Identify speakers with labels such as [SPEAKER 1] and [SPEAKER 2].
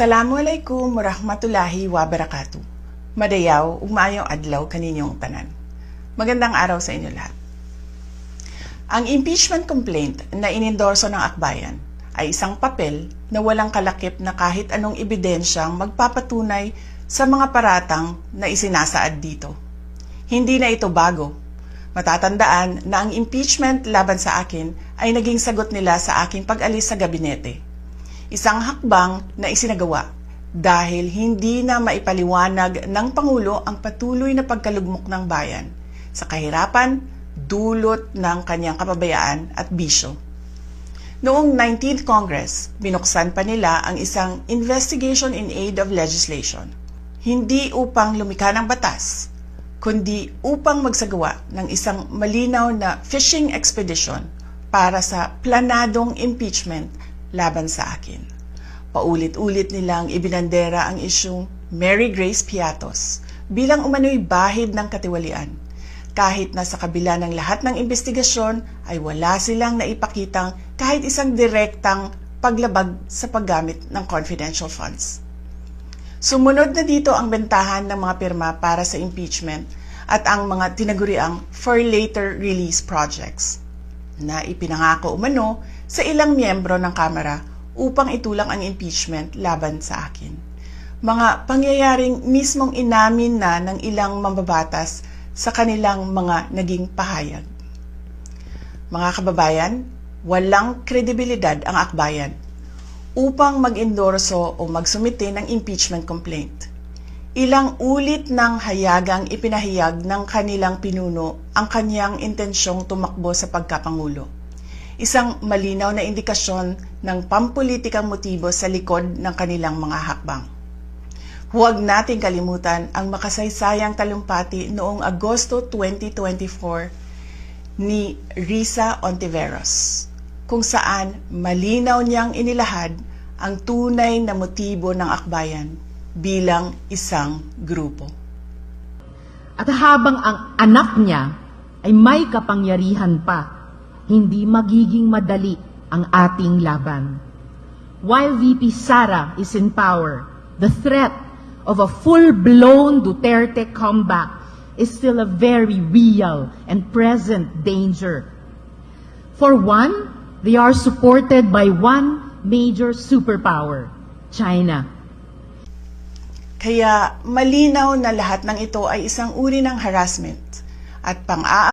[SPEAKER 1] Assalamualaikum warahmatullahi wabarakatuh. Madayaw, ugmaayong adlaw kaninyong tanan. Magandang araw sa inyo lahat. Ang impeachment complaint na inendorso ng akbayan ay isang papel na walang kalakip na kahit anong ebidensyang magpapatunay sa mga paratang na isinasaad dito. Hindi na ito bago. Matatandaan na ang impeachment laban sa akin ay naging sagot nila sa aking pag-alis sa gabinete. Isang hakbang na isinagawa dahil hindi na maipaliwanag ng Pangulo ang patuloy na pagkalugmok ng bayan sa kahirapan dulot ng kanyang kapabayaan at bisyo. Noong 19th Congress, binuksan pa nila ang isang Investigation in Aid of Legislation, hindi upang lumikha ng batas, kundi upang magsagawa ng isang malinaw na fishing expedition para sa planadong impeachment laban sa akin. Paulit-ulit nilang ibinandera ang isyung Mary Grace Piatos bilang umano'y bahid ng katiwalian, kahit na sa kabila ng lahat ng investigasyon ay wala silang naipakitang kahit isang direktang paglabag sa paggamit ng confidential funds. Sumunod na dito ang bentahan ng mga pirma para sa impeachment at ang mga tinaguriang for later release projects na ipinangako umano sa ilang miyembro ng Kamara upang itulang ang impeachment laban sa akin. Mga pangyayaring mismong inamin na ng ilang mambabatas sa kanilang mga naging pahayag. Mga kababayan, walang kredibilidad ang akbayan upang mag-endorso o magsumite ng impeachment complaint. Ilang ulit ng hayagang ipinahayag ng kanilang pinuno ang kanyang intensyong tumakbo sa pagkapangulo. Isang malinaw na indikasyon ng pampulitikang motibo sa likod ng kanilang mga hakbang. Huwag nating kalimutan ang makasaysayang talumpati noong Agosto 2024 ni Risa Ontiveros, kung saan malinaw niyang inilahad ang tunay na motibo ng akbayan bilang isang grupo.
[SPEAKER 2] At habang ang anak niya ay may kapangyarihan pa, hindi magiging madali ang ating laban. While VP Sara is in power, the threat of a full-blown Duterte comeback is still a very real and present danger. For one, they are supported by one major superpower, China.
[SPEAKER 1] Kaya malinaw na lahat ng ito ay isang uri ng harassment at